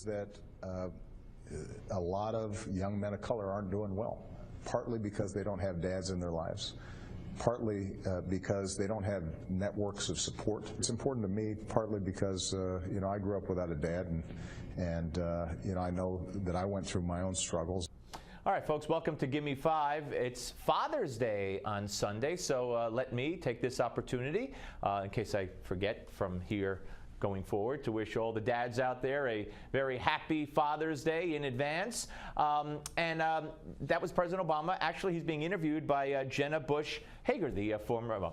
that a lot of young men of color aren't doing well, partly because they don't have dads in their lives, partly because they don't have networks of support. It's important to me partly because you know, I grew up without a dad, and you know, I know that I went through my own struggles. All right, folks, welcome to Gimme 5. It's Father's Day on Sunday, so let me take this opportunity, in case I forget from here going forward, to wish all the dads out there a very happy Father's Day in advance. That was President Obama. Actually, he's being interviewed by Jenna Bush Hager, the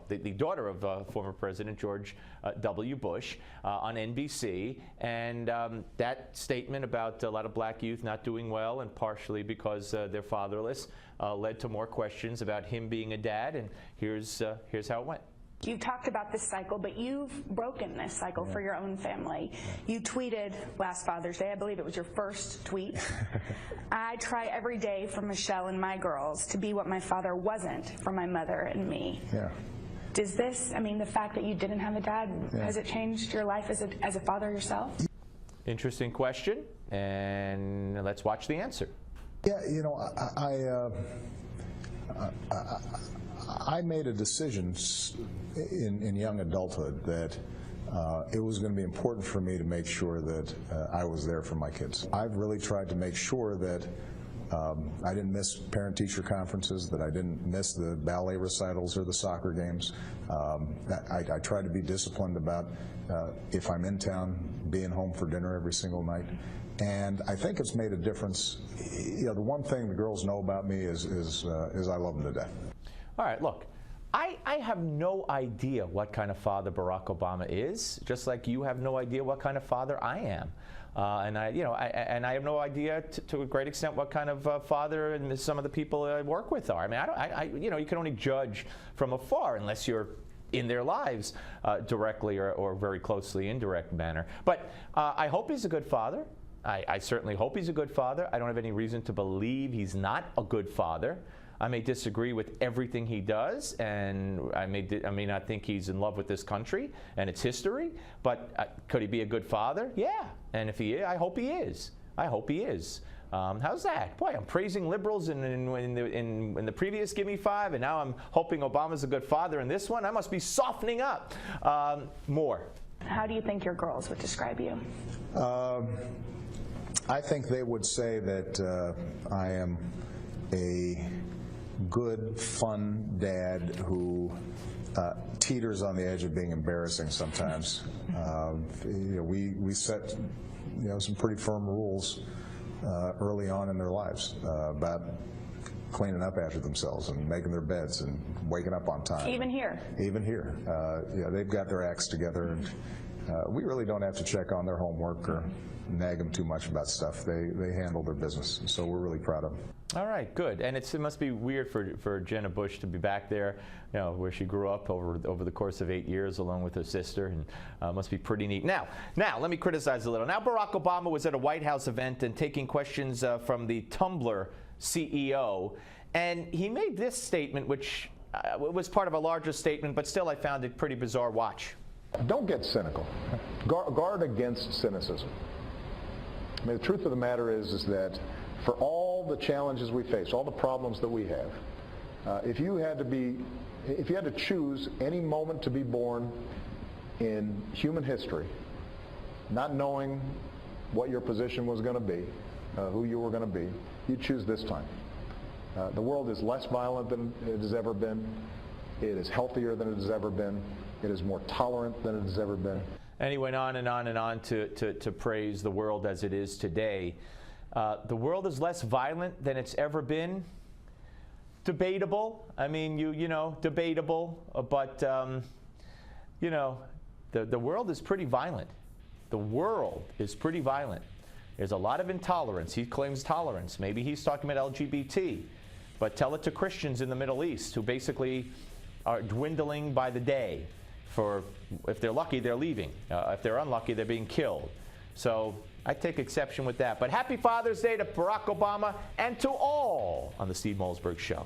the daughter of former President George W. Bush, on NBC. And that statement about a lot of black youth not doing well, and partially because they're fatherless, led to more questions about him being a dad. And here's how it went. You've talked about this cycle, but you've broken this cycle for your own family. You tweeted last Father's Day, I believe it was your first tweet. I try every day for Michelle and my girls to be what my father wasn't for my mother and me. Yeah. Does this, I mean, the fact that you didn't have a dad, has it changed your life as a father yourself? Interesting question, and let's watch the answer. Yeah, you know, I made a decision in young adulthood that it was going to be important for me to make sure that I was there for my kids. I've really tried to make sure that I didn't miss parent-teacher conferences, that I didn't miss the ballet recitals or the soccer games. I try to be disciplined about if I'm in town, being home for dinner every single night. And I think it's made a difference. You know, the one thing the girls know about me is I love them to death. All right, look, I have no idea what kind of father Barack Obama is, just like you have no idea what kind of father I am. And I have no idea to a great extent what kind of father and some of the people I work with are. I mean, you can only judge from afar unless you're in their lives directly or very closely indirect manner. But I hope he's a good father. I certainly hope he's a good father. I don't have any reason to believe he's not a good father. I may disagree with everything he does, and I may not think he's in love with this country and its history, but could he be a good father? Yeah, and if he is, I hope he is. I hope he is. How's that? Boy, I'm praising liberals in the previous Gimme 5, and now I'm hoping Obama's a good father in this one. I must be softening up more. How do you think your girls would describe you? I think they would say that I am a good, fun dad who teeters on the edge of being embarrassing sometimes. We set some pretty firm rules early on in their lives about cleaning up after themselves and making their beds and waking up on time. Even here? Even here. They've got their acts together, and we really don't have to check on their homework or nag them too much about stuff. They handle their business, and so we're really proud of them. All right, good. And it must be weird for Jenna Bush to be back there, where she grew up over the course of 8 years along with her sister, and must be pretty neat. Now, let me criticize a little. Now, Barack Obama was at a White House event and taking questions from the Tumblr CEO, and he made this statement, which was part of a larger statement, but still I found it pretty bizarre. Watch. Don't get cynical. Guard against cynicism. I mean, the truth of the matter is that for all the challenges we face, all the problems that we have, if you had to choose any moment to be born in human history, not knowing what your position was going to be, who you were going to be, you'd choose this time. The world is less violent than it has ever been. It is healthier than it has ever been. It is more tolerant than it has ever been. And he went on and on and on to praise the world as it is today. The world is less violent than it's ever been. Debatable. I mean, debatable. But, the world is pretty violent. The world is pretty violent. There's a lot of intolerance. He claims tolerance. Maybe he's talking about LGBT. But tell it to Christians in the Middle East who basically are dwindling by the day. If they're lucky, they're leaving. If they're unlucky, they're being killed. So I take exception with that. But happy Father's Day to Barack Obama and to all on the Steve Malzberg Show.